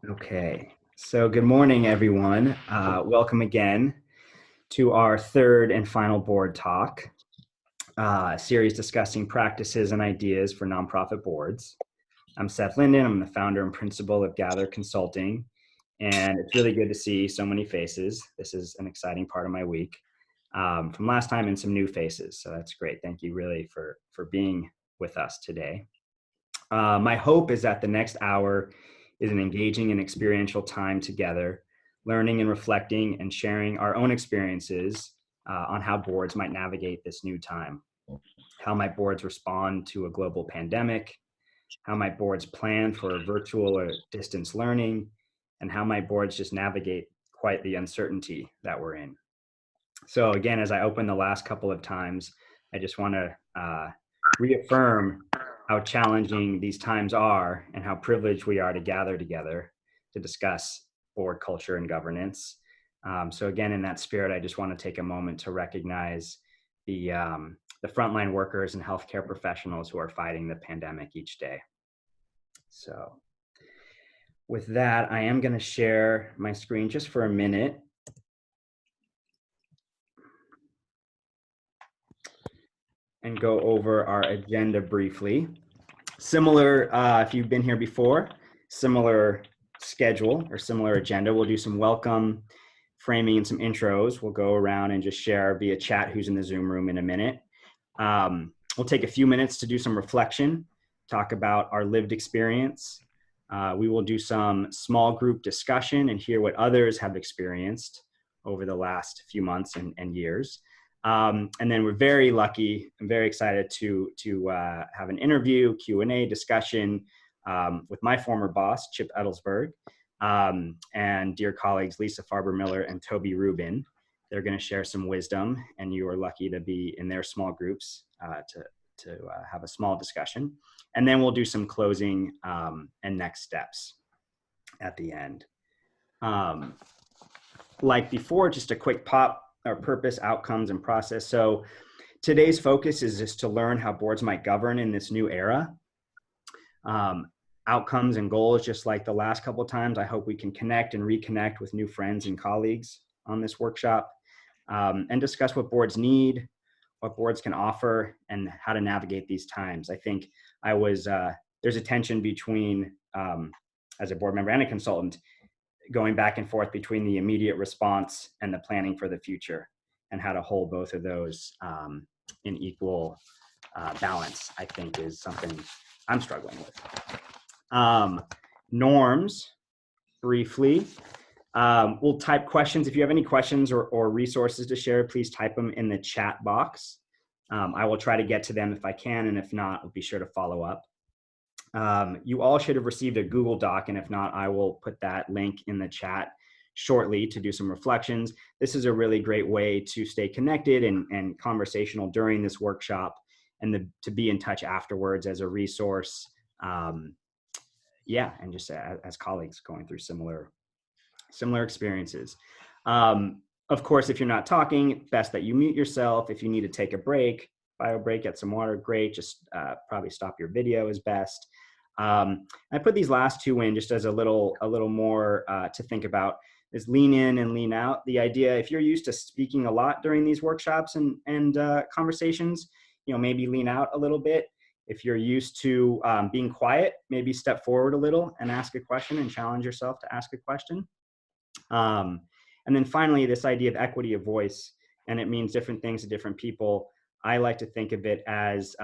Okay, so good morning, everyone. Welcome again to our third and final board talk series discussing practices and ideas for nonprofit boards. I'm Seth Linden. I'm the founder and principal of Gather Consulting, and it's really good to see so many faces. This is an exciting part of my week from last time and some new faces. So that's great. Thank you really for being with us today. My hope is that the next hour is an engaging and experiential time together, learning and reflecting and sharing our own experiences on how boards might navigate this new time. How might boards respond to a global pandemic? How might boards plan for virtual or distance learning? And how might boards just navigate quite the uncertainty that we're in? So again, as I opened the last couple of times, I just want to reaffirm how challenging these times are and how privileged we are to gather together to discuss board culture and governance. So again, in that spirit, I just want to take a moment to recognize the frontline workers and healthcare professionals who are fighting the pandemic each day. So with that, I am going to share my screen just for a minute. And go over our agenda briefly. Similar, if you've been here before, similar schedule or similar agenda. We'll do some welcome framing and some intros. We'll go around and just share via chat who's in the Zoom room in a minute. We'll take a few minutes to do some reflection, talk about our lived experience. We will do some small group discussion and hear what others have experienced over the last few months and years. And then we're very lucky and very excited to have an interview, Q&A discussion with my former boss, Chip Edelsberg, and dear colleagues, Lisa Farber-Miller and Toby Rubin. They're going to share some wisdom, and you are lucky to be in their small groups to have a small discussion. And then we'll do some closing and next steps at the end. Like before, just a quick pop, our purpose, outcomes, and process. So today's focus is just to learn how boards might govern in this new era. Outcomes and goals, just like the last couple of times, I hope we can connect and reconnect with new friends and colleagues on this workshop and discuss what boards need, what boards can offer, and how to navigate these times. I think there's a tension between, as a board member and a consultant, going back and forth between the immediate response and the planning for the future, and how to hold both of those in equal balance, I think is something I'm struggling with. Norms, briefly. We'll type questions. If you have any questions or resources to share, please type them in the chat box. I will try to get to them if I can, and if not, I'll be sure to follow up. You all should have received a Google Doc, and if not, I will put that link in the chat shortly to do some reflections. This is a really great way to stay connected and conversational during this workshop, and to be in touch afterwards as a resource. Yeah, and just as colleagues going through similar experiences. Of course, if you're not talking, best that you mute yourself. If you need to take a break, bio break, get some water, great. Just probably stop your video is best. I put these last two in just as a little more to think about, is lean in and lean out. The idea, if you're used to speaking a lot during these workshops and conversations, maybe lean out a little bit. If you're used to being quiet, maybe step forward a little and ask a question and challenge yourself to ask a question. And then finally, this idea of equity of voice, and it means different things to different people. I like to think of it as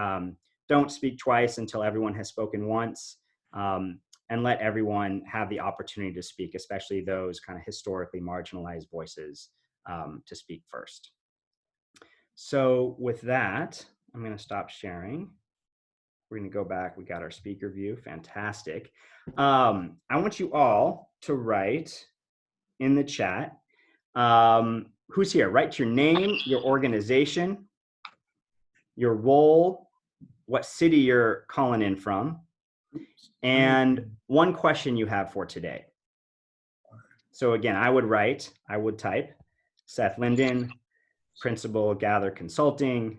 don't speak twice until everyone has spoken once, and let everyone have the opportunity to speak, especially those kind of historically marginalized voices, to speak first. So with that, I'm going to stop sharing. We're going to go back. We got our speaker view. Fantastic. I want you all to write in the chat. Who's here? Write your name, your organization, your role, what city you're calling in from, and one question you have for today. So again, I would type Seth Linden, principal, Gather Consulting,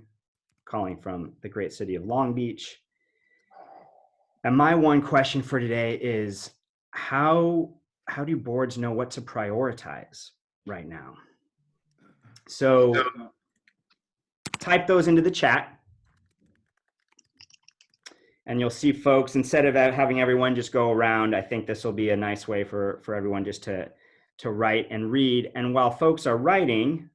calling from the great city of Long Beach. And my one question for today is, how how do boards know what to prioritize right now? So type those into the chat, and you'll see folks, instead of having everyone just go around, I think this will be a nice way for everyone just to write and read. And while folks are writing,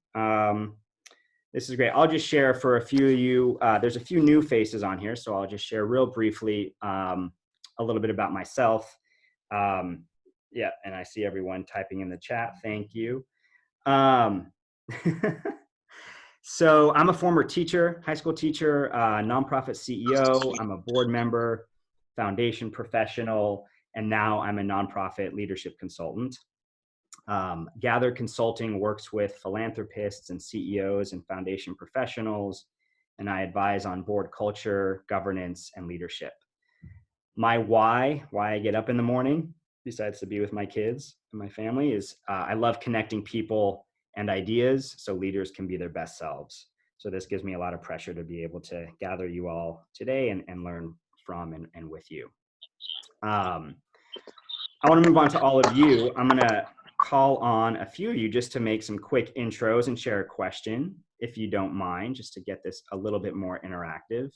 this is great. I'll just share for a few of you. There's a few new faces on here, so I'll just share real briefly a little bit about myself. Yeah, and I see everyone typing in the chat. Thank you. So I'm a former teacher, high school teacher, nonprofit CEO. I'm a board member, foundation professional, and now I'm a nonprofit leadership consultant. Gather Consulting works with philanthropists and CEOs and foundation professionals, and I advise on board culture, governance, and leadership. My why I get up in the morning, besides to be with my kids and my family, is I love connecting people and ideas so leaders can be their best selves. So this gives me a lot of pressure to be able to gather you all today and learn from and with you. I want to move on to all of you. I'm going to call on a few of you just to make some quick intros and share a question, if you don't mind, just to get this a little bit more interactive.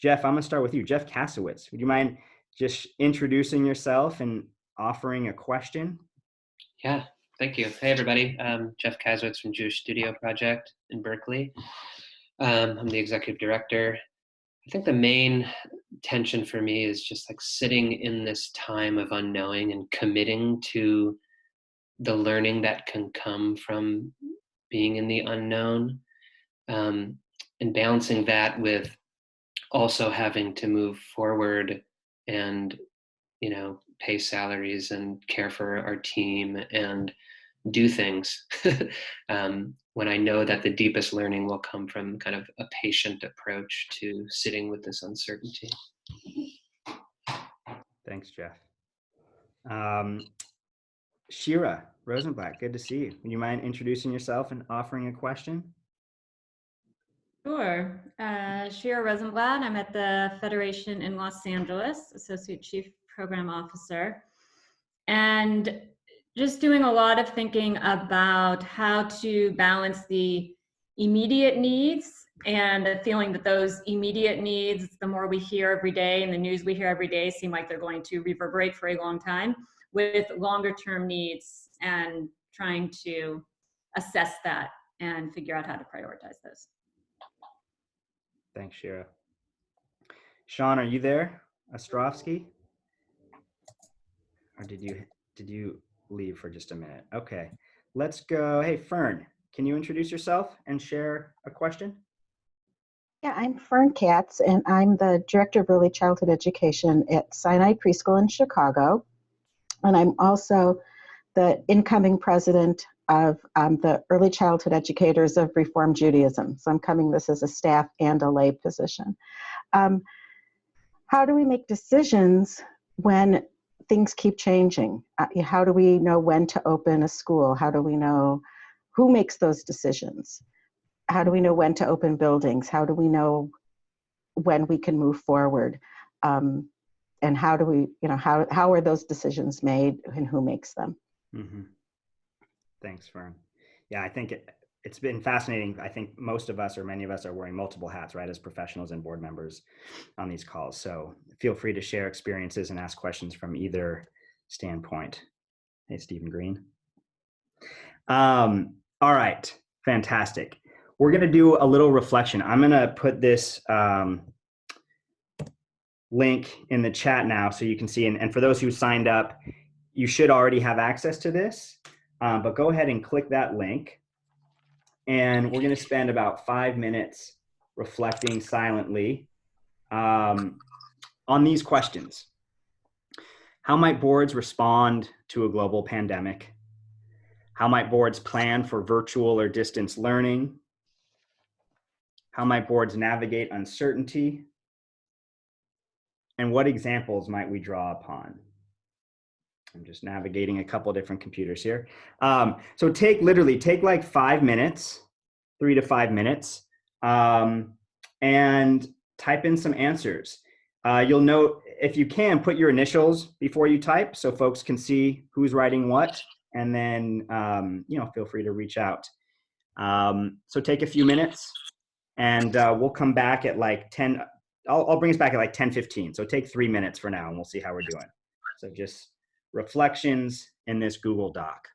Jeff, I'm going to start with you. Jeff Kasowitz, would you mind just introducing yourself and offering a question? Yeah, thank you. Hey, everybody. Jeff Kasowitz from Jewish Studio Project in Berkeley. I'm the executive director. I think the main tension for me is just like sitting in this time of unknowing and committing to the learning that can come from being in the unknown, and balancing that with also having to move forward and, you know, pay salaries and care for our team and do things when I know that the deepest learning will come from kind of a patient approach to sitting with this uncertainty. Thanks, Jeff. Shira Rosenblatt, good to see you. Would you mind introducing yourself and offering a question? Sure. Shira Rosenblatt. I'm at the Federation in Los Angeles, Associate Chief Program Officer. And just doing a lot of thinking about how to balance the immediate needs and the feeling that those immediate needs, the more we hear every day and the news we hear every day seem like they're going to reverberate for a long time, with longer term needs and trying to assess that and figure out how to prioritize those. Thanks, Shira. Sean, are you there? Ostrovsky? Or did you leave for just a minute? Okay, let's go. Hey, Fern, can you introduce yourself and share a question? Yeah, I'm Fern Katz, and I'm the Director of Early Childhood Education at Sinai Preschool in Chicago. And I'm also the incoming president of the Early Childhood Educators of Reform Judaism. So I'm coming this as a staff and a lay position. How do we make decisions when things keep changing? How do we know when to open a school? How do we know who makes those decisions? How do we know when to open buildings? How do we know when we can move forward? And how do we, how are those decisions made and who makes them? Mm-hmm. Thanks, Fern. Yeah, I think it's been fascinating. I think most of us or many of us are wearing multiple hats, right, as professionals and board members on these calls. So feel free to share experiences and ask questions from either standpoint. Hey, Stephen Green. All right, fantastic. We're going to do a little reflection. I'm going to put this link in the chat now so you can see. And for those who signed up, you should already have access to this, but go ahead and click that link. And we're going to spend about 5 minutes reflecting silently on these questions. How might boards respond to a global pandemic? How might boards plan for virtual or distance learning? How might boards navigate uncertainty? And what examples might we draw upon? I'm just navigating a couple different computers here. So take like 5 minutes, 3 to 5 minutes, and type in some answers. You'll note, if you can, put your initials before you type so folks can see who's writing what, and then feel free to reach out. So take a few minutes, and we'll come back at like 10. I'll bring us back at like 10:15. So take 3 minutes for now, and we'll see how we're doing. So just reflections in this Google Doc.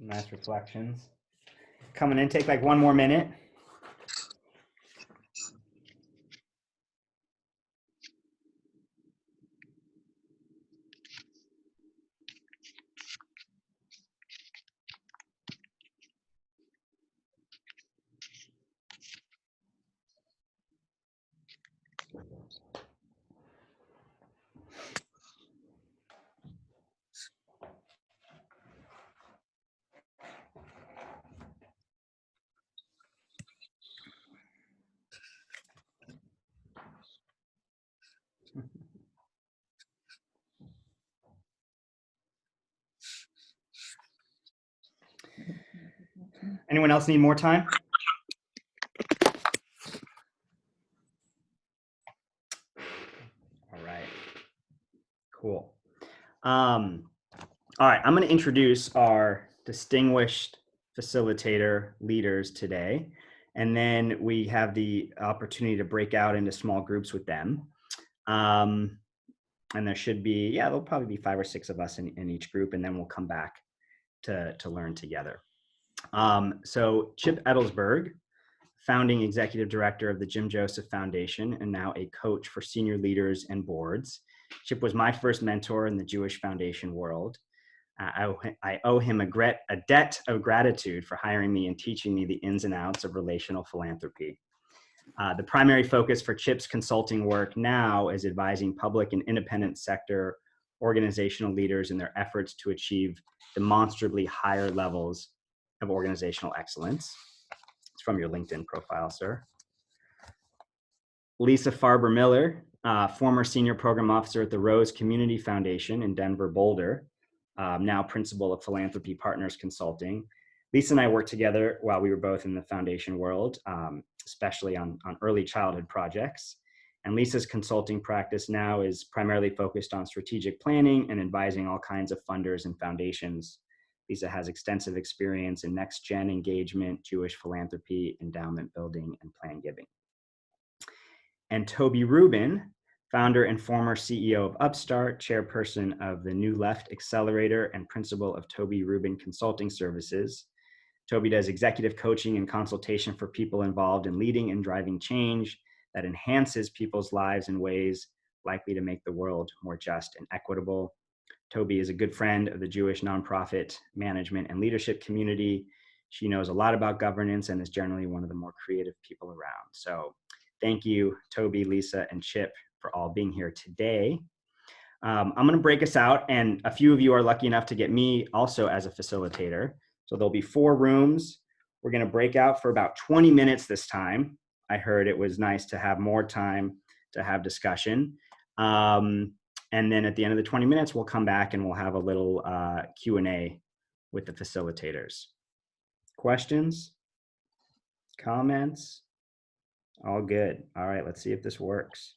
Some nice reflections. Coming in, take like 1 more minute. Anyone else need more time? All right, cool. All right, I'm going to introduce our distinguished facilitator leaders today, and then we have the opportunity to break out into small groups with them. And there should be, there'll probably be 5 or 6 of us in each group, and then we'll come back to learn together. So Chip Edelsberg, founding executive director of the Jim Joseph Foundation, and now a coach for senior leaders and boards. Chip was my first mentor in the Jewish Foundation world. I owe him a debt of gratitude for hiring me and teaching me the ins and outs of relational philanthropy. The primary focus for Chip's consulting work now is advising public and independent sector organizational leaders in their efforts to achieve demonstrably higher levels of organizational excellence. It's from your LinkedIn profile, sir. Lisa Farber Miller, former senior program officer at the Rose Community Foundation in Denver, Boulder, now principal of Philanthropy Partners Consulting. Lisa and I worked together while we were both in the foundation world, especially on early childhood projects. And Lisa's consulting practice now is primarily focused on strategic planning and advising all kinds of funders and foundations. Lisa has extensive experience in next-gen engagement, Jewish philanthropy, endowment building, and plan giving. And Toby Rubin, founder and former CEO of Upstart, chairperson of the New Left Accelerator, and principal of Toby Rubin Consulting Services. Toby does executive coaching and consultation for people involved in leading and driving change that enhances people's lives in ways likely to make the world more just and equitable. Toby is a good friend of the Jewish nonprofit management and leadership community. She knows a lot about governance and is generally one of the more creative people around. So thank you, Toby, Lisa, and Chip, for all being here today. I'm going to break us out, and a few of you are lucky enough to get me also as a facilitator. So there'll be 4 rooms. We're going to break out for about 20 minutes this time. I heard it was nice to have more time to have discussion. And then at the end of the 20 minutes, we'll come back and we'll have a little Q&A with the facilitators. Questions? Comments? All good. All right, let's see if this works.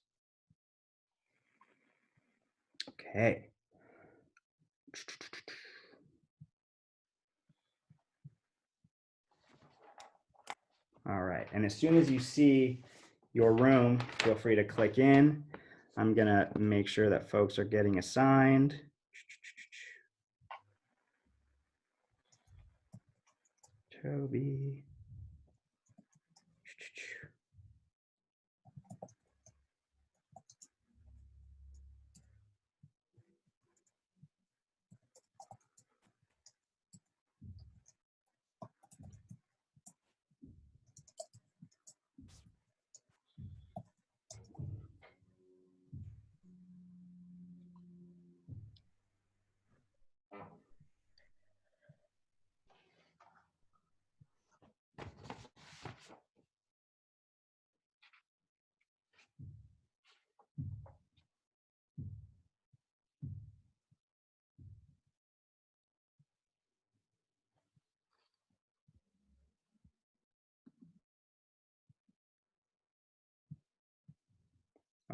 Okay. All right, and as soon as you see your room, feel free to click in. I'm gonna make sure that folks are getting assigned. Toby.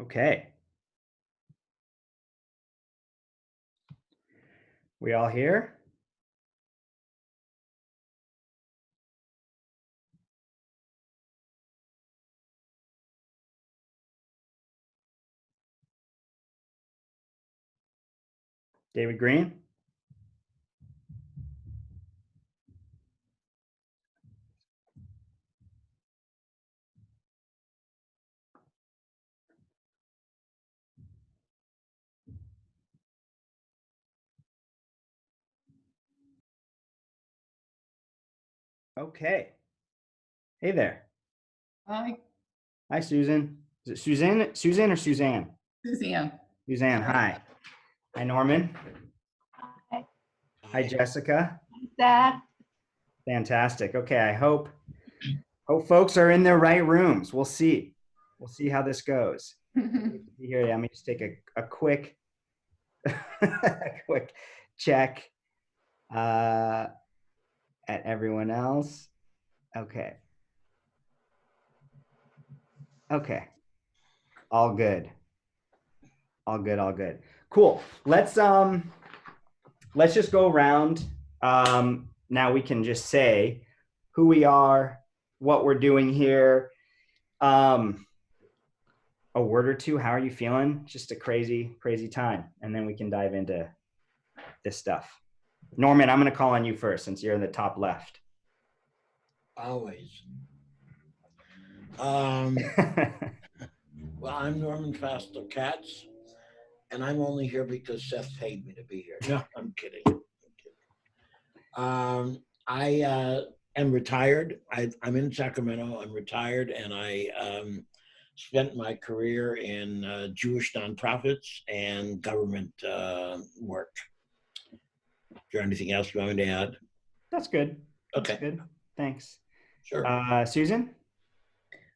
Okay. We all here? David Green? Okay. Hey there. Hi, Hi, Susan. Is it Suzanne or Suzanne? Suzanne. Suzanne, hi. Hi, Norman. Hi. Hi, Jessica. Zach. Fantastic. Okay, I hope folks are in their right rooms. We'll see. We'll see how this goes. Here, let me just take a quick a quick check at everyone else. Okay. Okay. All good. All good, all good. Cool. Let's just go around. Now we can just say who we are, what we're doing here. A word or two. How are you feeling? Just a crazy, crazy time. And then we can dive into this stuff. Norman, I'm going to call on you first since you're in the top left. Always. Well, I'm Norman Fasto Katz, and I'm only here because Seth paid me to be here. No, I'm kidding. I am retired. I'm in Sacramento. I'm retired, and I spent my career in Jewish nonprofits and government work. Is there anything else you want me to add? That's good. Okay. That's good. Thanks. Sure. Susan?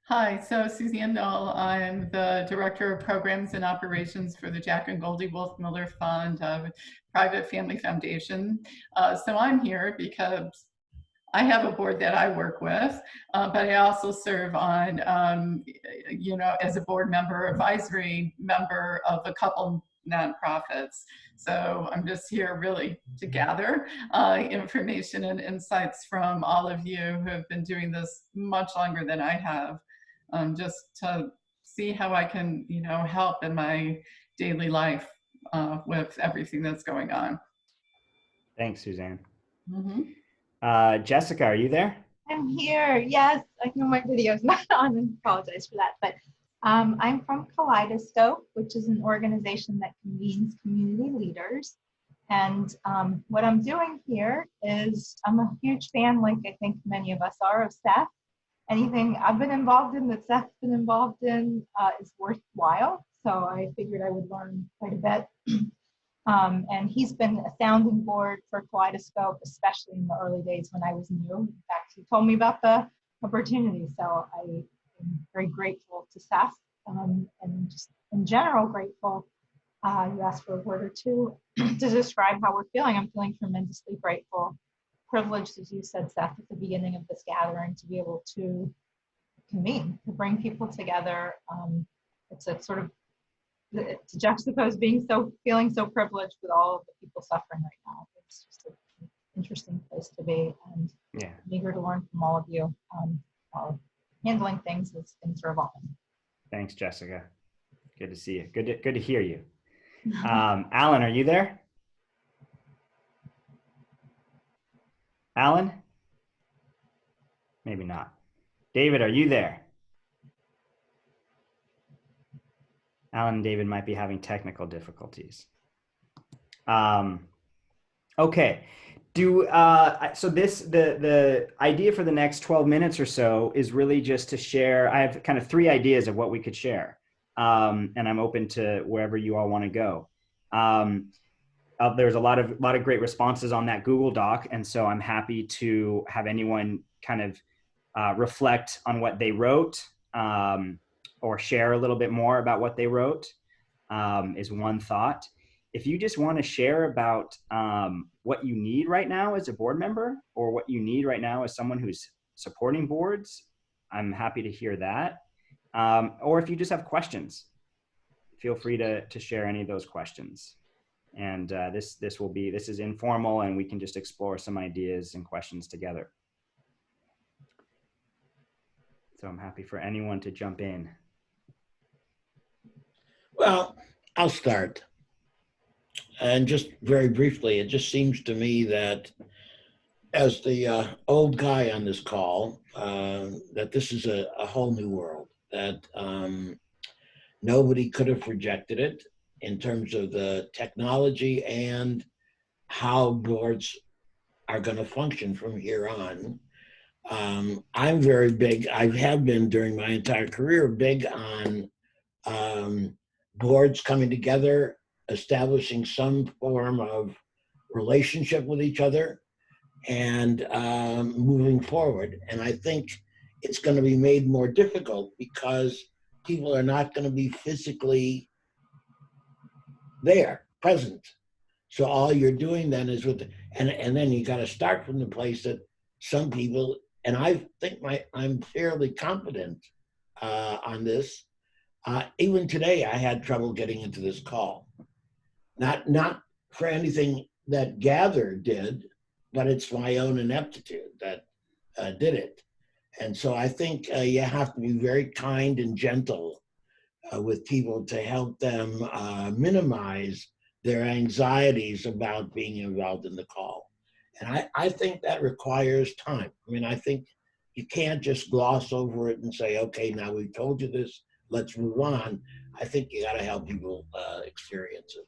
Hi, so Suzanne Knoll. I'm the Director of Programs and Operations for the Jack and Goldie Wolf Miller Fund, private family foundation. So I'm here because I have a board that I work with, but I also serve on, as a board member, advisory member of a couple nonprofits. So I'm just here really to gather information and insights from all of you who have been doing this much longer than I have, just to see how I can, help in my daily life with everything that's going on. Thanks, Suzanne. Mm-hmm. Jessica, are you there? I'm here. Yes, I know my video's not on. I apologize for that. But I'm from Kaleidoscope, which is an organization that convenes community leaders. And what I'm doing here is I'm a huge fan, like I think many of us are, of Seth. Anything I've been involved in that Seth's been involved in is worthwhile. So I figured I would learn quite a bit And he's been a sounding board for Kaleidoscope, especially in the early days when I was new. In fact, he told me about the opportunity. So I am very grateful to Seth, and just in general grateful. You asked for a word or two to describe how we're feeling. I'm feeling tremendously grateful, privileged, as you said, Seth, at the beginning of this gathering, to be able to convene, to bring people together. It's a sort of, to juxtapose feeling so privileged with all of the people suffering right now. It's just an interesting place to be, and Yeah. I'm eager to learn from all of you while handling things as things are evolving. Thanks, Jessica. Good to see you. Good to hear you. Alan, are you there? Alan? Maybe not. David, are you there? Alan and David might be having technical difficulties. Okay. So the idea for the next 12 minutes or so is really just to share. I have kind of 3 ideas of what we could share. And I'm open to wherever you all want to go. There's a lot of great responses on that Google Doc. And so I'm happy to have anyone kind of reflect on what they wrote, or share a little bit more about what they wrote, is one thought. If you just want to share about what you need right now as a board member, or what you need right now as someone who's supporting boards, I'm happy to hear that. Or if you just have questions, feel free to share any of those questions. And this is informal, and we can just explore some ideas and questions together. So I'm happy for anyone to jump in. Well, I'll start. And just very briefly, it just seems to me that as the old guy on this call, that this is a whole new world, that nobody could have projected it in terms of the technology and how boards are going to function from here on. I'm very big, I have been during my entire career, big on boards coming together, establishing some form of relationship with each other, and moving forward. And I think it's going to be made more difficult because people are not going to be physically there, present. So all you're doing then is and then you got to start from the place that some people, and I think I'm fairly confident on this. Even today, I had trouble getting into this call. Not for anything that Gather did, but it's my own ineptitude that did it. And so I think you have to be very kind and gentle with people to help them minimize their anxieties about being involved in the call. And I think that requires time. I mean, I think you can't just gloss over it and say, okay, now we've told you this, let's move on. I think you got to help people experience it.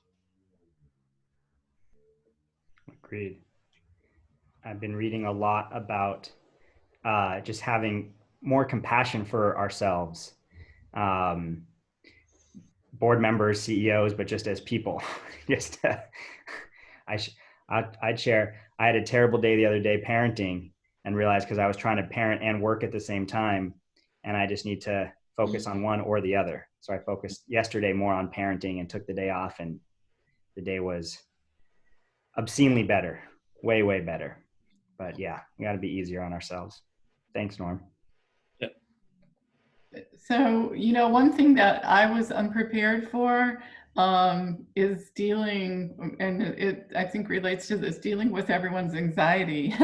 Agreed. I've been reading a lot about just having more compassion for ourselves, board members, CEOs, but just as people. I'd share. I had a terrible day the other day parenting, and realized because I was trying to parent and work at the same time, and I just need to focus on one or the other. So I focused yesterday more on parenting and took the day off, and the day was obscenely better, way, way better. But yeah, we got to be easier on ourselves. Thanks, Norm. So, one thing that I was unprepared for is dealing, and it I think relates to this, dealing with everyone's anxiety.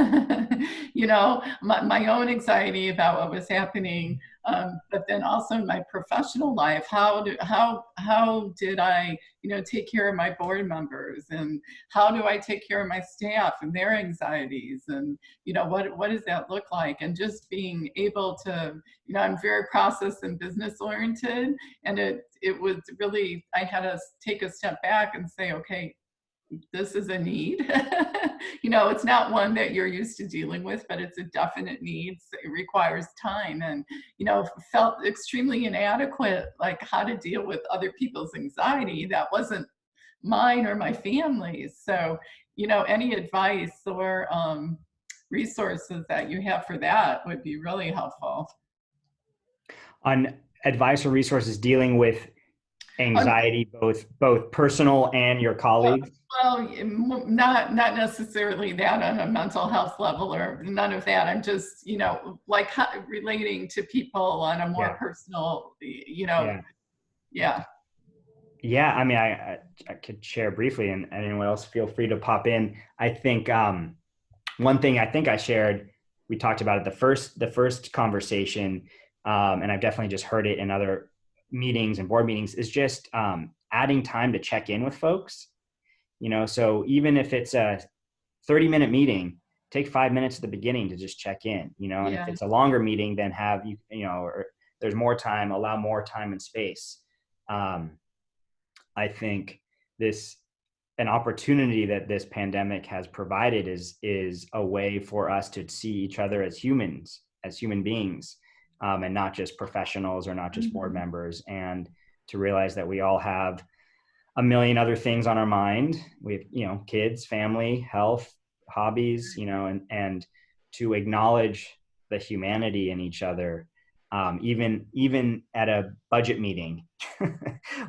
My own anxiety about what was happening, but then also in my professional life, how did I, take care of my board members, and how do I take care of my staff and their anxieties, and what does that look like? And just being able to, I'm very process and business oriented, and it was really, I had to take a step back and say, okay, this is a need. It's not one that you're used to dealing with, but it's a definite need. So it requires time, and felt extremely inadequate, like how to deal with other people's anxiety that wasn't mine or my family's. So, any advice or resources that you have for that would be really helpful. On advice or resources dealing with anxiety, both personal and your colleagues? Well, not necessarily that on a mental health level or none of that. I'm just, like relating to people on a more personal, yeah. Yeah, I mean, I could share briefly, and anyone else feel free to pop in. I think one thing I think I shared, we talked about it the first conversation, and I've definitely just heard it in other meetings and board meetings, is just adding time to check in with folks. So even if it's a 30-minute meeting, take 5 minutes at the beginning to just check in. And if it's a longer meeting, then have or there's more time, allow more time and space. I think an opportunity that this pandemic has provided is a way for us to see each other as humans, as human beings, and not just professionals or not just board members, and to realize that we all have a million other things on our mind. We have, kids, family, health, hobbies, and to acknowledge the humanity in each other. Even at a budget meeting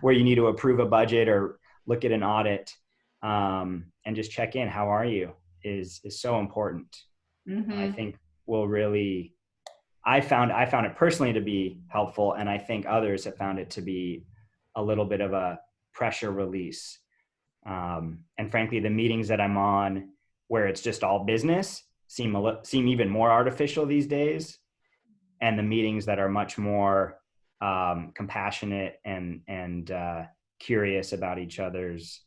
where you need to approve a budget or look at an audit, and just check in, how are you, is so important. I think I found it personally to be helpful, and I think others have found it to be a little bit of a pressure release. And frankly, the meetings that I'm on where it's just all business seem even more artificial these days. And the meetings that are much more compassionate and curious about each other's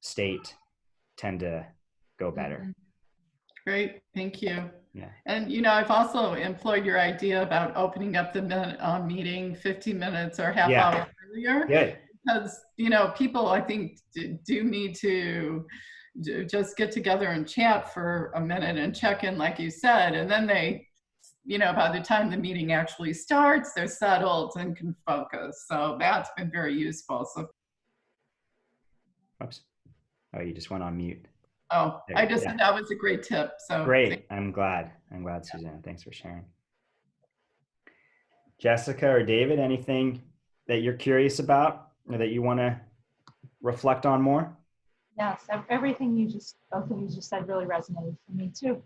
state tend to go better. Great, thank you. Yeah. And I've also employed your idea about opening up the meeting 15 minutes or half hour earlier. Good. Because people, I think, do need to just get together and chat for a minute and check in, like you said, and then they, by the time the meeting actually starts, they're settled and can focus. So that's been very useful. So, oops. Oh, you just went on mute. Oh, I just said that was a great tip. So great. I'm glad, Suzanne. Thanks for sharing. Jessica or David, anything that you're curious about or that you want to reflect on more? Yes, everything both of you just said really resonated for me too.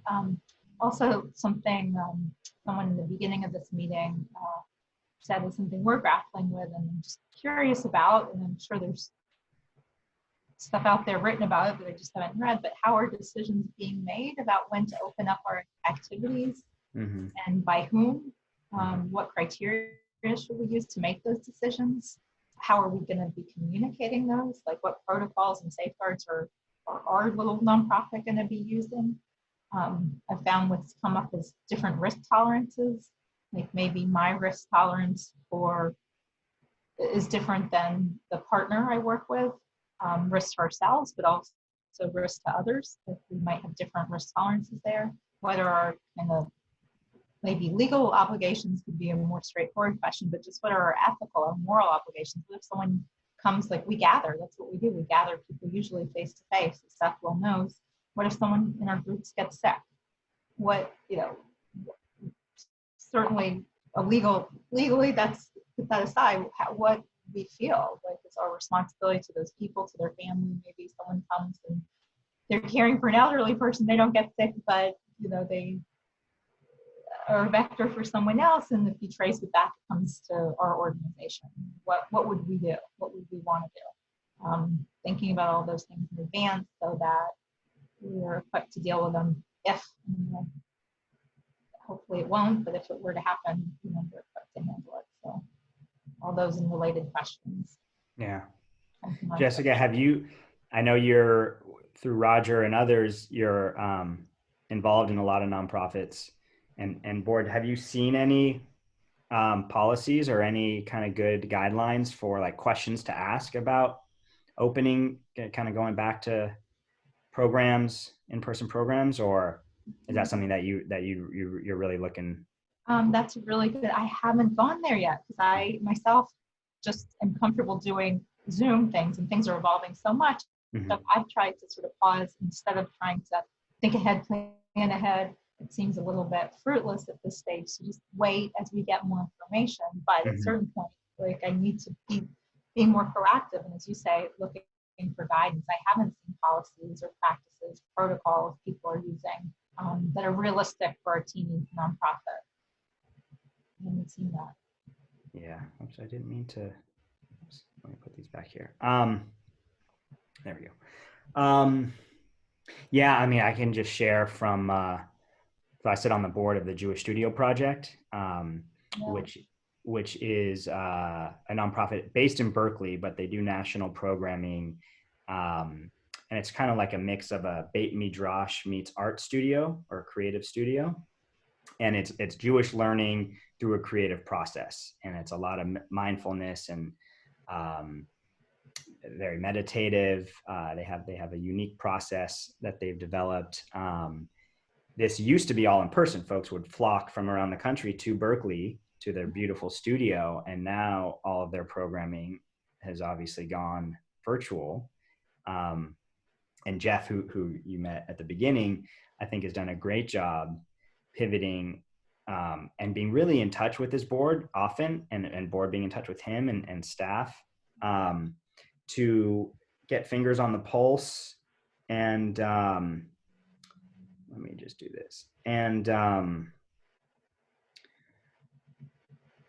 Also, something someone in the beginning of this meeting said is something we're grappling with and I'm just curious about, and I'm sure there's stuff out there written about it that I just haven't read, but how are decisions being made about when to open up our activities and by whom? What criteria should we use to make those decisions? How are we going to be communicating those? Like what protocols and safeguards are our little nonprofit going to be using? I've found what's come up as different risk tolerances. Like maybe my risk tolerance is different than the partner I work with. Risk to ourselves, but also risk to others. Like we might have different risk tolerances there. Whether our kind of maybe legal obligations could be a more straightforward question, but just what are our ethical or moral obligations? What if someone comes, like we gather, that's what we do. We gather people usually face to face, as Seth well knows. What if someone in our groups gets sick? Certainly legally, that's, put that aside, what we feel like it's our responsibility to those people, to their family. Maybe someone comes and they're caring for an elderly person, they don't get sick, but they are a vector for someone else, and if you trace it back, it comes to our organization. What would we do? What would we want to do? Thinking about all those things in advance so that we are equipped to deal with them if, hopefully it won't, but if it were to happen, we're equipped to handle it. So all those and related questions. Yeah. Jessica, I know you're, through Roger and others, you're involved in a lot of nonprofits and board. Have you seen any policies or any kind of good guidelines for like questions to ask about opening, kind of going back to programs, in-person programs, or is that something that you're really looking? That's really good. I haven't gone there yet because I myself just am comfortable doing Zoom things, and things are evolving so much. Mhm. So I've tried to sort of pause instead of trying to think ahead, plan ahead. It seems a little bit fruitless at this stage. So just wait as we get more information. But at a Mhm. certain point, like I need to be more proactive. And as you say, looking for guidance. I haven't seen policies or practices, protocols people are using that are realistic for a teeny nonprofit. I haven't seen that. Yeah, oops, I didn't mean to. Oops, let me put these back here. There we go. Yeah, I mean, I can just share from. So I sit on the board of the Jewish Studio Project, which is a nonprofit based in Berkeley, but they do national programming, and it's kind of like a mix of a Beit Midrash meets art studio or creative studio, and it's Jewish learning through a creative process, and it's a lot of mindfulness and very meditative. They have a unique process that they've developed. This used to be all in person. Folks would flock from around the country to Berkeley to their beautiful studio, and now all of their programming has obviously gone virtual. And Jeff, who you met at the beginning, I think has done a great job pivoting and being really in touch with his board often, and board being in touch with him and staff to get fingers on the pulse. And let me just do this. And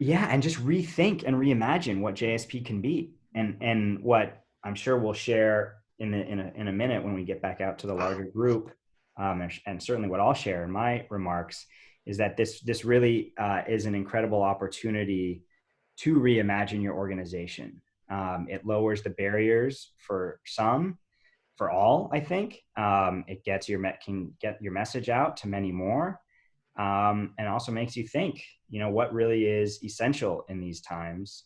yeah, and just rethink and reimagine what JSP can be, and what I'm sure we'll share in a minute when we get back out to the larger group, and certainly what I'll share in my remarks is that this really is an incredible opportunity to reimagine your organization. It lowers the barriers for some, for all, I think. It can get your message out to many more, and also makes you think, what really is essential in these times.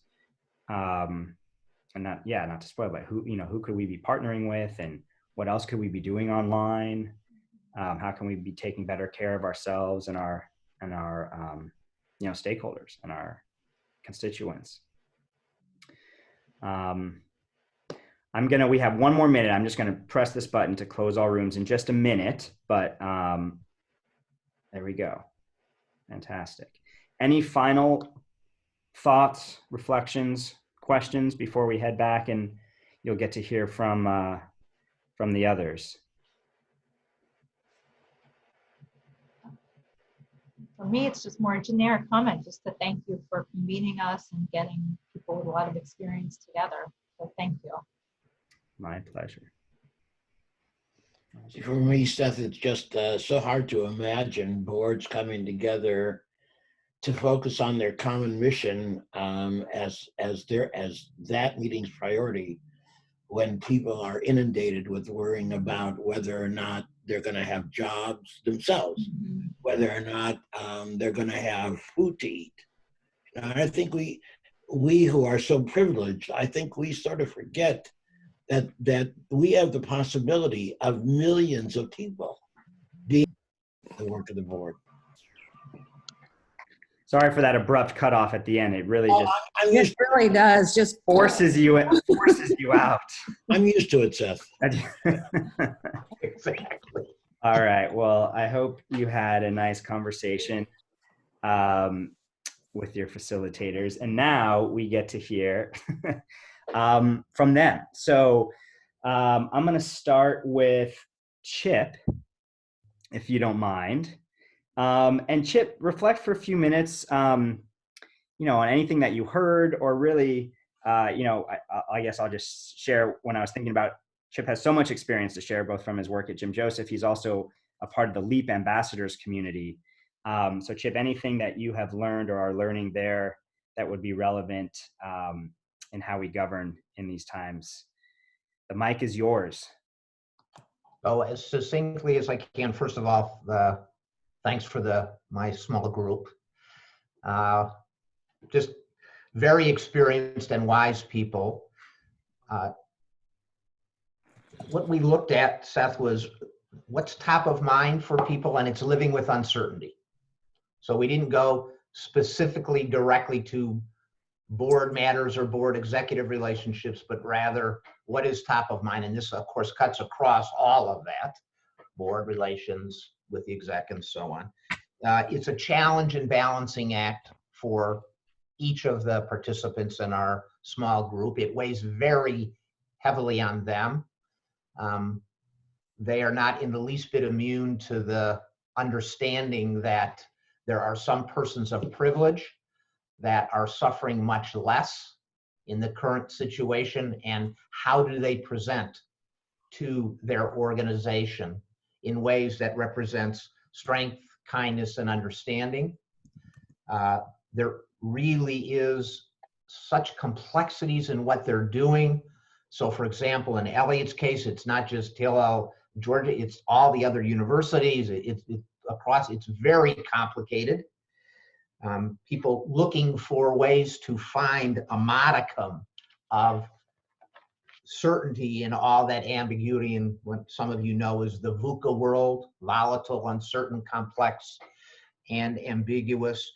And not to spoil, but who could we be partnering with, and what else could we be doing online? How can we be taking better care of ourselves and our stakeholders and our constituents? We have one more minute. I'm just going to press this button to close all rooms in just a minute, but there we go. Fantastic. Any final thoughts, reflections, questions before we head back and you'll get to hear from the others? For me, it's just more a generic comment, just to thank you for convening us and getting people with a lot of experience together. So thank you. My pleasure. For me, Seth, it's just so hard to imagine boards coming together to focus on their common mission as that meeting's priority, when people are inundated with worrying about whether or not they're going to have jobs themselves, whether or not they're going to have food to eat. I think we who are so privileged, I think we sort of forget that we have the possibility of millions of people being the work of the board. Sorry for that abrupt cutoff at the end. It really It really does. Just forces you out. I'm used to it, Seth. Exactly. All right. Well, I hope you had a nice conversation with your facilitators, and now we get to hear from them. So I'm going to start with Chip, if you don't mind. And Chip, reflect for a few minutes, on anything that you heard, or really, I guess I'll just share. When I was thinking about, Chip has so much experience to share, both from his work at Jim Joseph. He's also a part of the LEAP ambassadors community. So Chip, anything that you have learned or are learning there that would be relevant in how we govern in these times? The mic is yours. So as succinctly as I can, first of all, thanks for my small group. Just very experienced and wise people. What we looked at, Seth, was what's top of mind for people, and it's living with uncertainty. So we didn't go specifically directly to board matters or board executive relationships, but rather what is top of mind. And this, of course, cuts across all of that, board relations with the exec and so on. It's a challenge and balancing act for each of the participants in our small group. It weighs very heavily on them. They are not in the least bit immune to the understanding that there are some persons of privilege that are suffering much less in the current situation, and how do they present to their organization in ways that represents strength, kindness, and understanding. There really is such complexities in what they're doing. So for example, in Elliot's case, it's not just Hillel, Georgia, it's all the other universities. It's very complicated. People looking for ways to find a modicum of certainty in all that ambiguity, and what some of you know is the VUCA world: volatile, uncertain, complex, and ambiguous.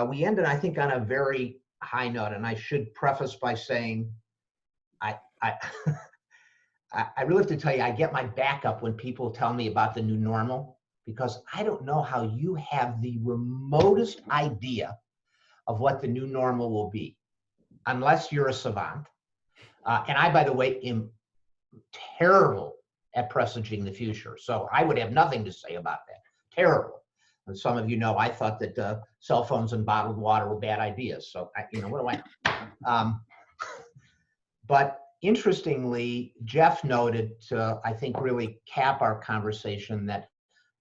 We ended, I think, on a very high note, and I should preface by saying I really have to tell you, I get my back up when people tell me about the new normal, because I don't know how you have the remotest idea of what the new normal will be, unless you're a savant. And I, by the way, am terrible at presaging the future. So I would have nothing to say about that. Terrible. And some of you know, I thought that cell phones and bottled water were bad ideas. So, what do I know? But interestingly, Jeff noted to, I think, really cap our conversation that,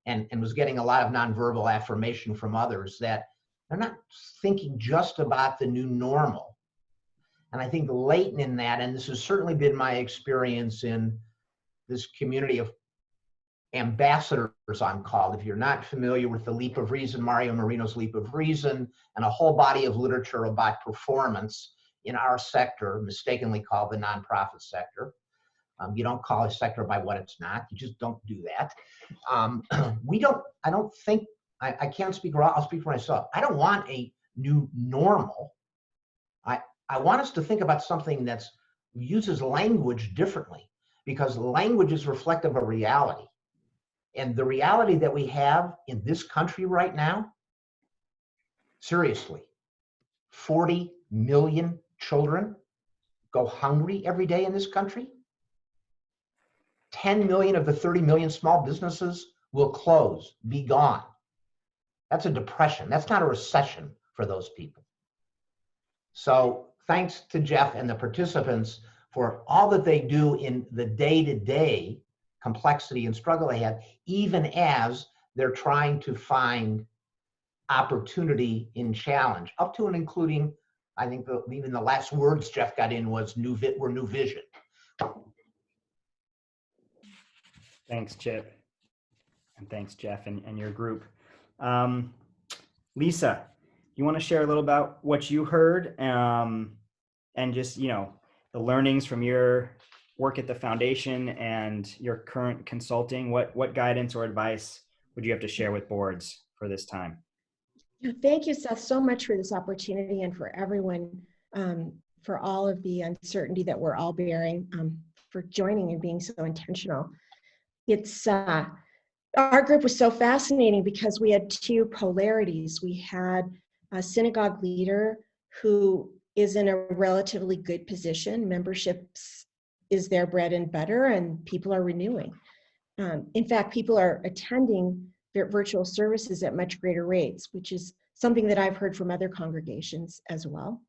and was getting a lot of nonverbal affirmation from others, that they're not thinking just about the new normal. And I think latent in that, and this has certainly been my experience in this community of ambassadors, I'm called. If you're not familiar with the Leap of Reason, Mario Marino's Leap of Reason, and a whole body of literature about performance in our sector, mistakenly called the nonprofit sector. You don't call a sector by what it's not. You just don't do that. I don't think, I can't speak, I'll speak for myself. I don't want a new normal. I want us to think about something that uses language differently, because language is reflective of reality. And the reality that we have in this country right now, seriously, 40 million children go hungry every day in this country. 10 million of the 30 million small businesses will close, be gone. That's a depression. That's not a recession for those people. So thanks to Jeff and the participants for all that they do in the day-to-day complexity and struggle they have, even as they're trying to find opportunity in challenge, up to and including, I think even the last words Jeff got in was new vision. Thanks, Chip. And thanks, Jeff, and your group. Lisa, you want to share a little about what you heard and just, the learnings from your work at the foundation and your current consulting? What guidance or advice would you have to share with boards for this time? Thank you, Seth, so much for this opportunity, and for everyone, for all of the uncertainty that we're all bearing, for joining and being so intentional. It's our group was so fascinating because we had two polarities. We had a synagogue leader who is in a relatively good position. Memberships is their bread and butter, and people are renewing. In fact, people are attending their virtual services at much greater rates, which is something that I've heard from other congregations as well.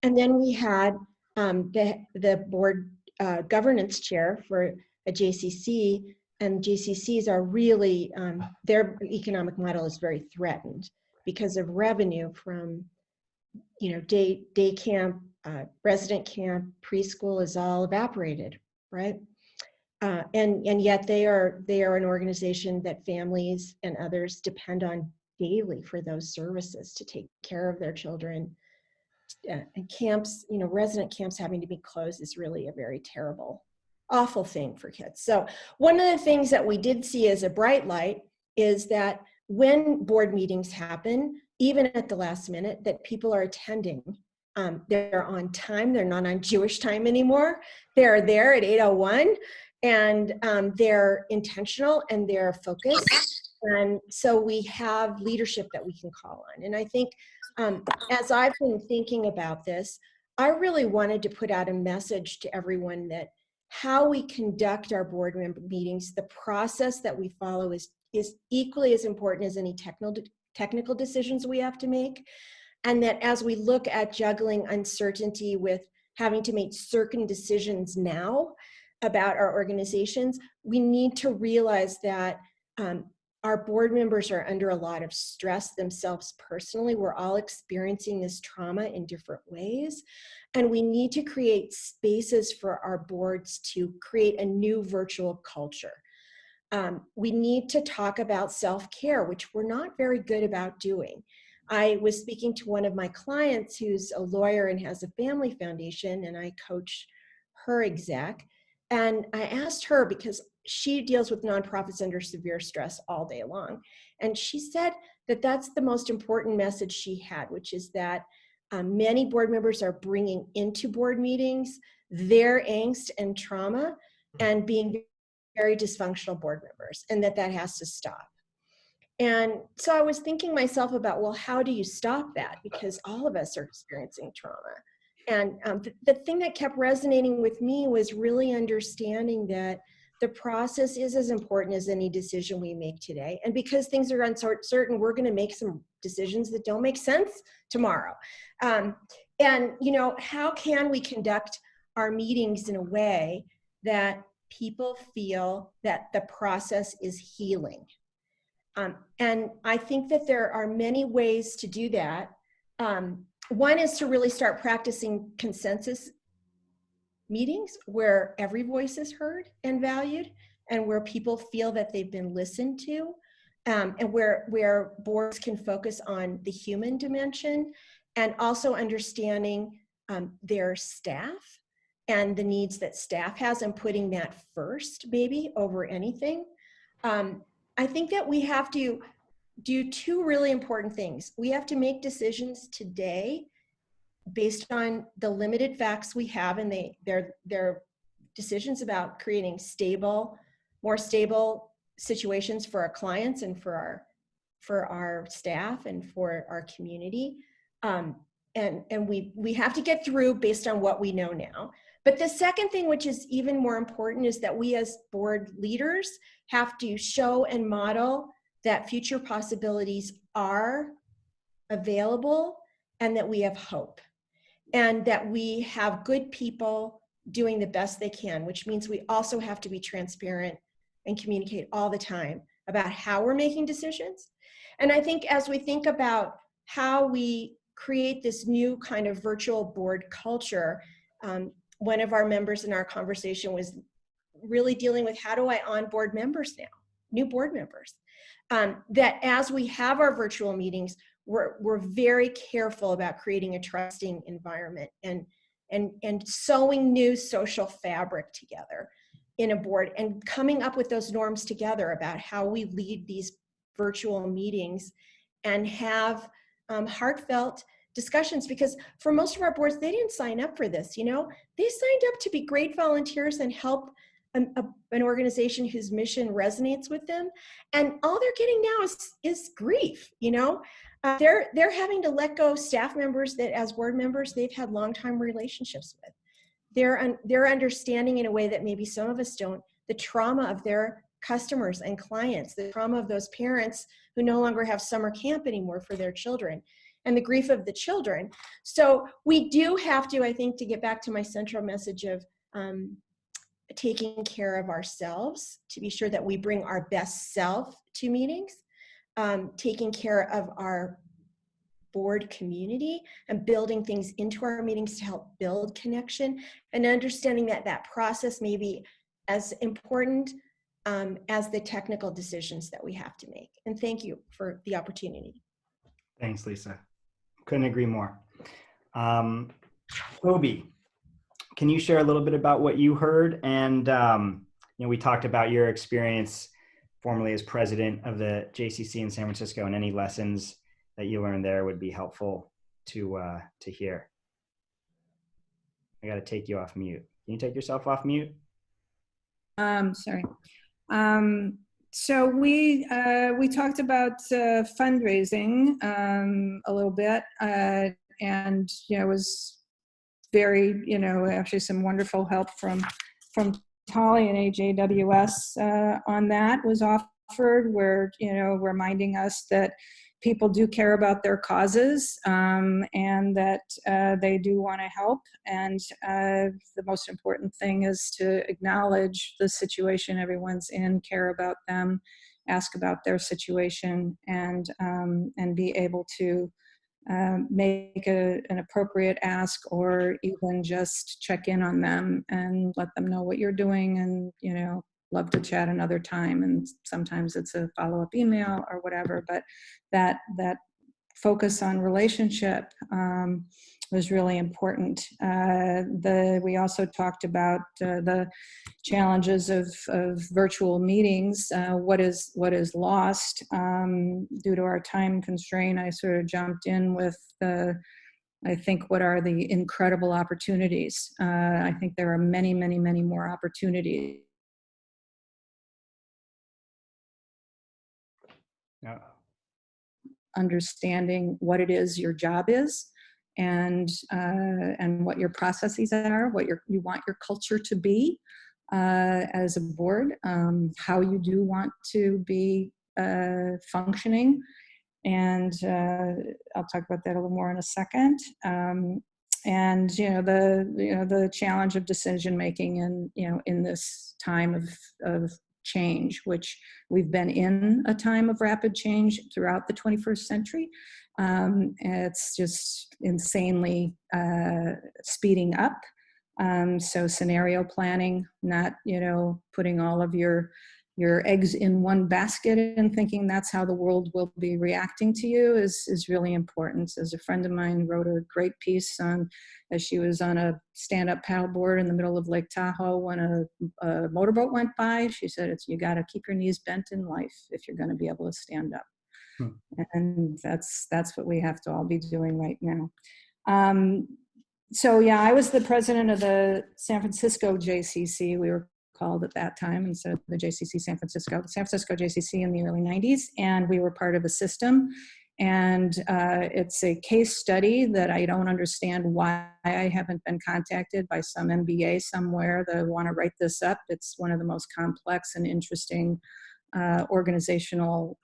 And then we had the board governance chair for a JCC, and JCCs are really, their economic model is very threatened because of revenue from, day camp, resident camp, preschool is all evaporated, right? And yet they are an organization that families and others depend on daily for those services to take care of their children. And camps, resident camps having to be closed is really a very terrible, awful thing for kids. So one of the things that we did see as a bright light is that when board meetings happen, even at the last minute, that people are attending They're on time. They're not on Jewish time anymore. They're there at 8:01, and they're intentional and they're focused. And so we have leadership that we can call on. And I think as I've been thinking about this, I really wanted to put out a message to everyone that how we conduct our board member meetings, the process that we follow is equally as important as any technical decisions we have to make. And that as we look at juggling uncertainty with having to make certain decisions now about our organizations, we need to realize that our board members are under a lot of stress themselves personally. We're all experiencing this trauma in different ways. And we need to create spaces for our boards to create a new virtual culture. We need to talk about self-care, which we're not very good about doing. I was speaking to one of my clients who's a lawyer and has a family foundation, and I coach her exec. And I asked her, because she deals with nonprofits under severe stress all day long. And she said that that's the most important message she had, which is that many board members are bringing into board meetings their angst and trauma and being very dysfunctional board members, and that has to stop. And so I was thinking myself about, well, how do you stop that? Because all of us are experiencing trauma. And the thing that kept resonating with me was really understanding that the process is as important as any decision we make today. And because things are uncertain, we're going to make some decisions that don't make sense tomorrow. And, you know, how can we conduct our meetings in a way that people feel that the process is healing? And I think that there are many ways to do that. One is to really start practicing consensus meetings where every voice is heard and valued, and where people feel that they've been listened to, and where boards can focus on the human dimension, and also understanding their staff and the needs that staff has, and putting that first maybe over anything. I think that we have to do two really important things. We have to make decisions today based on the limited facts we have, and they're decisions about creating more stable situations for our clients and for our staff and for our community. And we have to get through based on what we know now. But the second thing, which is even more important, is that we as board leaders have to show and model that future possibilities are available, and that we have hope, and that we have good people doing the best they can, which means we also have to be transparent and communicate all the time about how we're making decisions. And I think as we think about how we create this new kind of virtual board culture, one of our members in our conversation was really dealing with, how do I onboard members now, new board members? That as we have our virtual meetings, we're very careful about creating a trusting environment and sewing new social fabric together in a board, and coming up with those norms together about how we lead these virtual meetings and have heartfelt discussions. Because for most of our boards, they didn't sign up for this, you know, they signed up to be great volunteers and help an organization whose mission resonates with them. And all they're getting now is grief, you know. They're having to let go staff members that as board members they've had long-time relationships with. They're understanding in a way that maybe some of us don't, the trauma of their customers and clients, the trauma of those parents who no longer have summer camp anymore for their children, and the grief of the children. So we do have to, I think, to get back to my central message of taking care of ourselves, to be sure that we bring our best self to meetings, taking care of our board community and building things into our meetings to help build connection, and understanding that that process may be as important as the technical decisions that we have to make. And thank you for the opportunity. Thanks, Lisa. Couldn't agree more. Toby, can you share a little bit about what you heard? And you know, we talked about your experience formerly as president of the JCC in San Francisco, and any lessons that you learned there would be helpful to hear. I got to take you off mute. Can you take yourself off mute? Sorry. So we talked about fundraising a little bit, and it was very, actually some wonderful help from Tolly and AJWS on that was offered, where reminding us that people do care about their causes, and that they do want to help. And the most important thing is to acknowledge the situation everyone's in, care about them, ask about their situation, and be able to make an appropriate ask, or even just check in on them and let them know what you're doing, and love to chat another time. And sometimes it's a follow-up email or whatever, but that focus on relationship was really important. We also talked about the challenges of virtual meetings. What is lost due to our time constraint? I sort of jumped in with I think what are the incredible opportunities. I think there are many, many, many more opportunities. Yeah. Understanding what it is your job is, and what your processes are, what you want your culture to be as a board, how you do want to be functioning, and I'll talk about that a little more in a second. And the challenge of decision making, and in this time of change, which we've been in a time of rapid change throughout the 21st century. It's just insanely speeding up. So scenario planning, not putting all of your eggs in one basket and thinking that's how the world will be reacting to you is really important. As a friend of mine wrote a great piece on, as she was on a stand-up paddleboard in the middle of Lake Tahoe when a motorboat went by, she said, you got to keep your knees bent in life if you're going to be able to stand up. And that's what we have to all be doing right now. So yeah, I was the president of the San Francisco JCC. We were called at that time, instead of the JCC San Francisco JCC in the early 90s. And we were part of a system. And it's a case study that I don't understand why I haven't been contacted by some MBA somewhere that want to write this up. It's one of the most complex and interesting organizational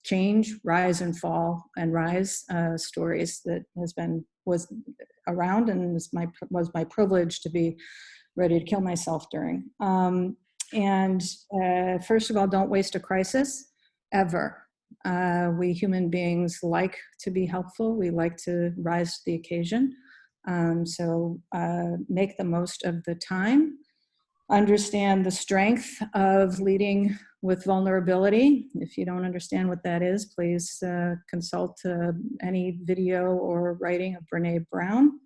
change, rise and fall and rise stories that was around, and was my privilege to be ready to kill myself during. First of all, don't waste a crisis, ever. We human beings like to be helpful. We like to rise to the occasion. So make the most of the time. Understand the strength of leading with vulnerability. If you don't understand what that is, please consult any video or writing of Brene Brown,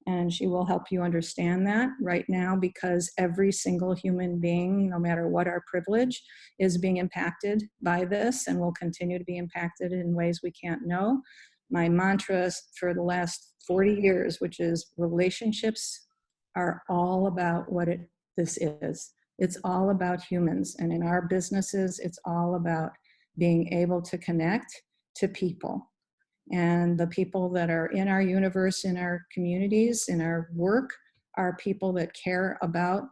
and she will help you understand that right now, because every single human being, no matter what our privilege, is being impacted by this and will continue to be impacted in ways we can't know. My mantra for the last 40 years, which is relationships are all about what this is. It's all about humans. And in our businesses, it's all about being able to connect to people. And the people that are in our universe, in our communities, in our work, are people that care about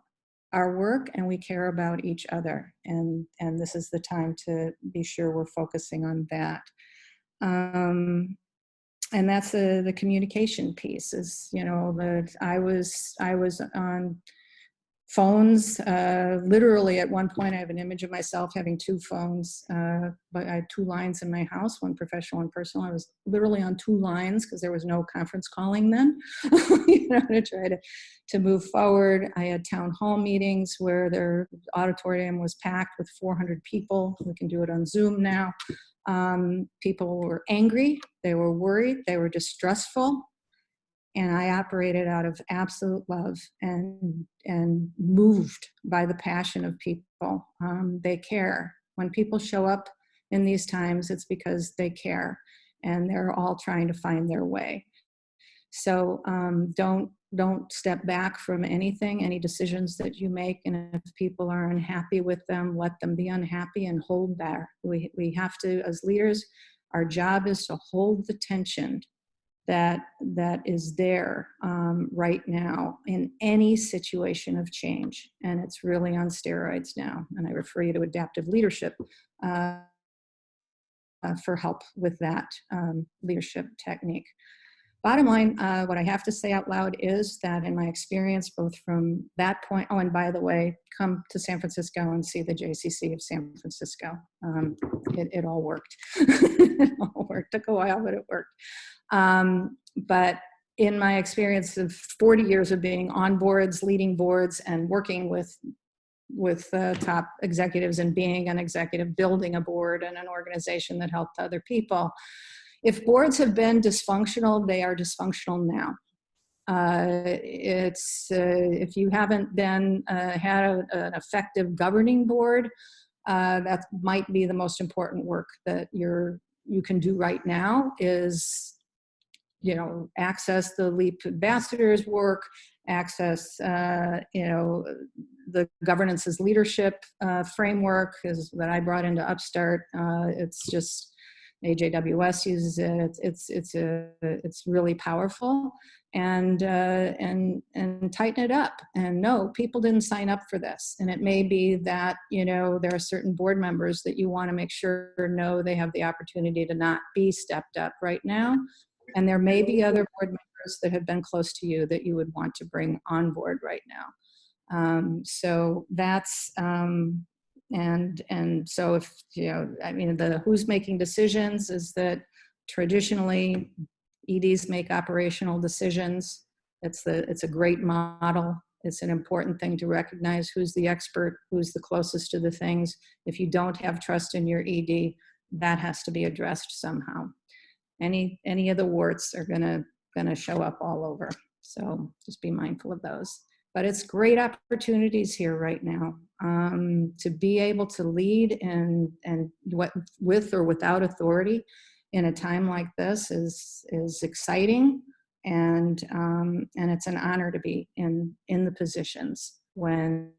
our work, and we care about each other. And this is the time to be sure we're focusing on that. And that's the communication piece. Is that I was on phones, literally at one point I have an image of myself having two phones, but I had two lines in my house, one professional and personal. I was literally on two lines because there was no conference calling then, to try to move forward. I had town hall meetings where their auditorium was packed with 400 people. We can do it on Zoom now. People were angry, they were worried, they were distrustful. And I operated out of absolute love and moved by the passion of people. They care. When people show up in these times, it's because they care, and they're all trying to find their way. So don't don't step back from anything, any decisions that you make. And if people are unhappy with them, let them be unhappy and hold there. We have to, as leaders, our job is to hold the tension that is there right now in any situation of change. And it's really on steroids now. And I refer you to adaptive leadership for help with that leadership technique. Bottom line, what I have to say out loud is that in my experience, both from that point, oh, and by the way, come to San Francisco and see the JCC of San Francisco. It all worked. It all worked. Took a while, but it worked. But in my experience of 40 years of being on boards, leading boards, and working with top executives and being an executive, building a board and an organization that helped other people, if boards have been dysfunctional, they are dysfunctional now. If you haven't been had an effective governing board, that might be the most important work that you can do right now is, access the LEAP ambassadors work, access, the governance as leadership framework that I brought into Upstart. It's just, AJWS uses it. It's really powerful, and tighten it up. And no, people didn't sign up for this. And it may be that there are certain board members that you want to make sure know they have the opportunity to not be stepped up right now. And there may be other board members that have been close to you that you would want to bring on board right now. So that's. And so if, the who's making decisions is that traditionally EDs make operational decisions. It's a great model. It's an important thing to recognize who's the expert, who's the closest to the things. If you don't have trust in your ED, that has to be addressed somehow. Any of the warts are gonna show up all over. So just be mindful of those. But it's great opportunities here right now to be able to lead and what with or without authority in a time like this is exciting, and it's an honor to be in the positions when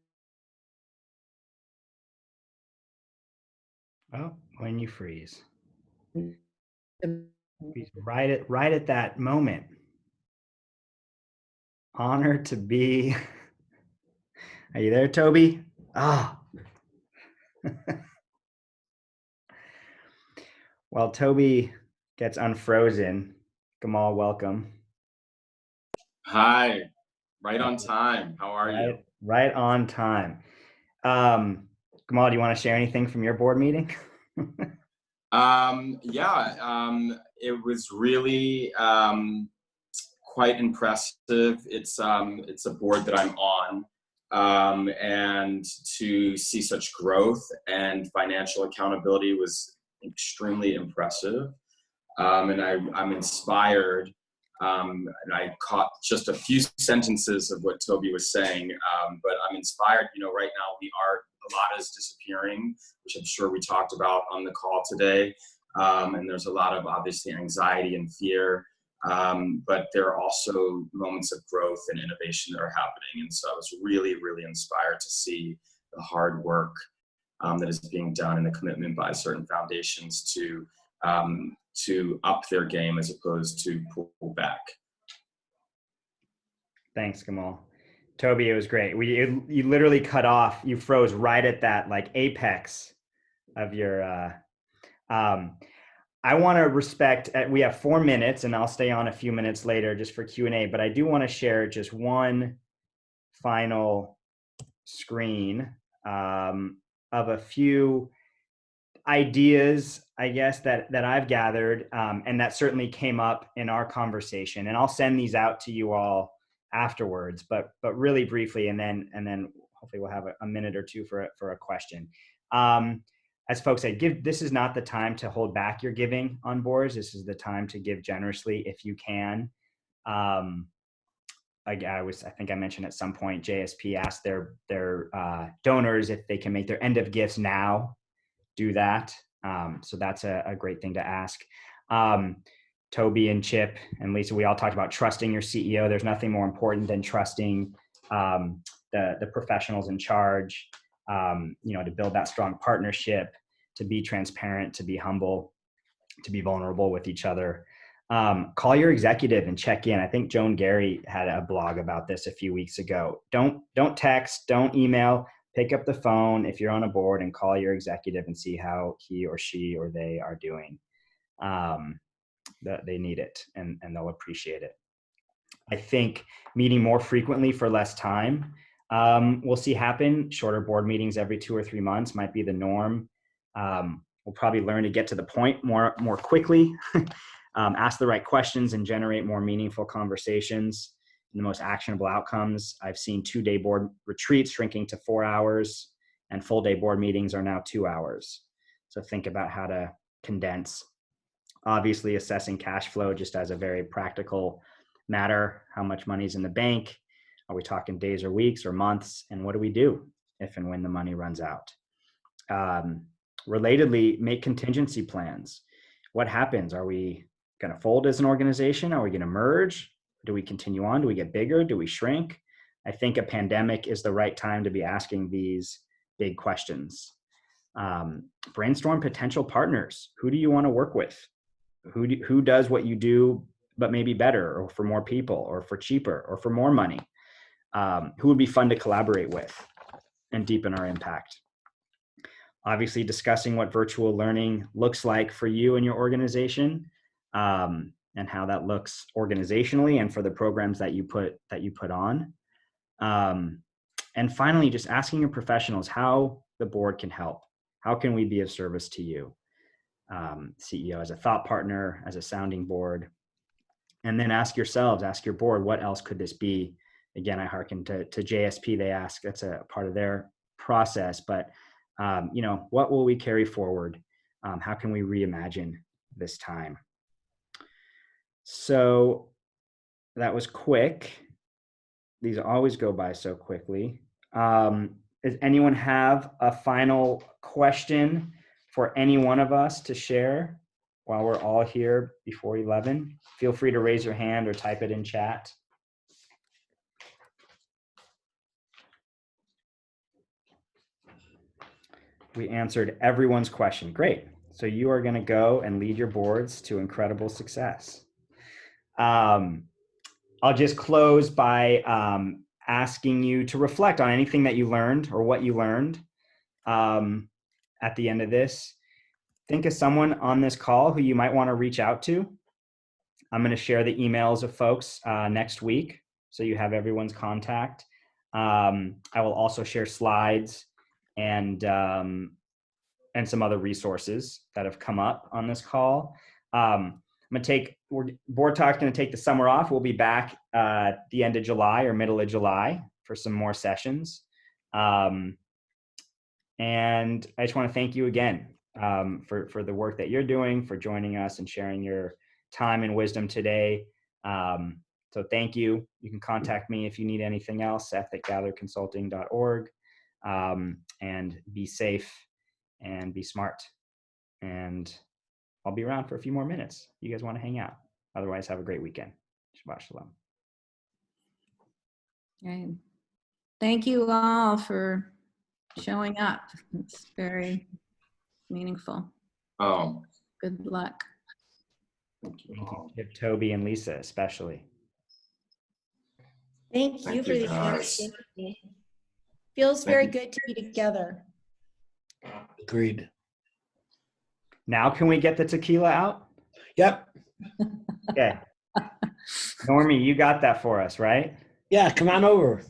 you freeze. Right at that moment. Honored to be. Are you there, Toby? Ah. Oh. While Toby gets unfrozen, Gamal, welcome. Hi, right on time. How are you? Right on time. Gamal, do you want to share anything from your board meeting? It was really quite impressive. It's a board that I'm on, and to see such growth and financial accountability was extremely impressive. And I'm inspired. And I caught just a few sentences of what Toby was saying, but I'm inspired. Right now a lot is disappearing, which I'm sure we talked about on the call today. And there's a lot of obviously anxiety and fear. But there are also moments of growth and innovation that are happening. And so I was really, really inspired to see the hard work that is being done and the commitment by certain foundations to up their game as opposed to pull back. Thanks, Gamal. Toby, it was great. You literally cut off, you froze right at that apex of your, I want to respect, we have 4 minutes and I'll stay on a few minutes later just for Q&A, but I do want to share just one final screen of a few ideas, I guess, that I've gathered and that certainly came up in our conversation. And I'll send these out to you all afterwards, but really briefly, and then hopefully we'll have a minute or two for a question. As folks said, this is not the time to hold back your giving on boards. This is the time to give generously if you can. I think I mentioned at some point, JSP asked their donors if they can make their end of gifts now. Do that. So that's a great thing to ask. Toby and Chip and Lisa, we all talked about trusting your CEO. There's nothing more important than trusting the professionals in charge, to build that strong partnership, to be transparent, to be humble, to be vulnerable with each other. Call your executive and check in. I think Joan Gary had a blog about this a few weeks ago. Don't text, don't email, pick up the phone if you're on a board and call your executive and see how he or she or they are doing. That they need it and they'll appreciate it. I think meeting more frequently for less time, we'll see happen. Shorter board meetings every 2 or 3 months might be the norm. We'll probably learn to get to the point more quickly, ask the right questions and generate more meaningful conversations and the most actionable outcomes. I've seen 2-day board retreats shrinking to 4 hours, and full-day board meetings are now 2 hours. So think about how to condense. Obviously, assessing cash flow just as a very practical matter. How much money's in the bank? Are we talking days or weeks or months? And what do we do if and when the money runs out? Relatedly, make contingency plans. What happens? Are we going to fold as an organization? Are we going to merge? Do we continue on? Do we get bigger? Do we shrink? I think a pandemic is the right time to be asking these big questions. Brainstorm potential partners. Who do you want to work with? Who does what you do, but maybe better, or for more people, or for cheaper, or for more money? Who would be fun to collaborate with and deepen our impact? Obviously, discussing what virtual learning looks like for you and your organization, and how that looks organizationally and for the programs that you put on. And finally, just asking your professionals how the board can help. How can we be of service to you? CEO as a thought partner, as a sounding board. And then ask yourselves, ask your board, what else could this be? Again, I hearken to JSP, they ask, that's a part of their process, but what will we carry forward? How can we reimagine this time? So that was quick. These always go by so quickly. Does anyone have a final question for any one of us to share while we're all here before 11? Feel free to raise your hand or type it in chat. We answered everyone's question. Great. So you are going to go and lead your boards to incredible success. I'll just close by asking you to reflect on anything that you learned or what you learned at the end of this. Think of someone on this call who you might want to reach out to. I'm going to share the emails of folks next week, so you have everyone's contact. I will also share slides and some other resources that have come up on this call. BoardTalk's going to take the summer off. We'll be back at the end of July or middle of July for some more sessions. And I just want to thank you again for the work that you're doing, for joining us and sharing your time and wisdom today. So thank you. You can contact me if you need anything else, seth@gatherconsulting.org. And be safe and be smart. And I'll be around for a few more minutes. You guys want to hang out? Otherwise, have a great weekend. Shabbat shalom. Okay. Thank you all for showing up. It's very meaningful. Oh, Good luck. Thank you, Toby and Lisa, especially. Thank you Thank for you, the guys. opportunity. Feels very good to be together. Agreed. Now can we get the tequila out? Yep. Okay. Normie, you got that for us, right? Yeah, come on over.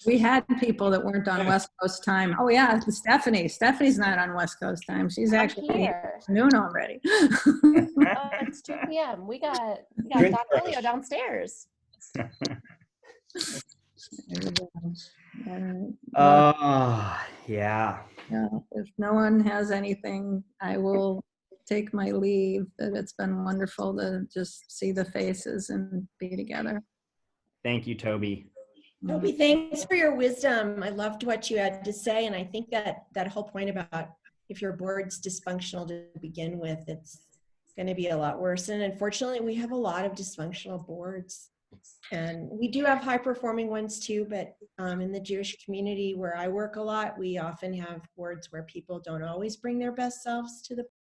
We had people that weren't on West Coast time. Oh yeah, Stephanie. Stephanie's not on West Coast time. She's actually here. noon already. It's 2 p.m. We got Drink Don Elio first. downstairs. Yeah. If no one has anything, I will take my leave. That it's been wonderful to just see the faces and be together. Thank you, Toby. Toby, thanks for your wisdom. I loved what you had to say, and I think that whole point about if your board's dysfunctional to begin with, it's going to be a lot worse. And unfortunately, we have a lot of dysfunctional boards. And we do have high performing ones too, but in the Jewish community where I work a lot, we often have boards where people don't always bring their best selves to the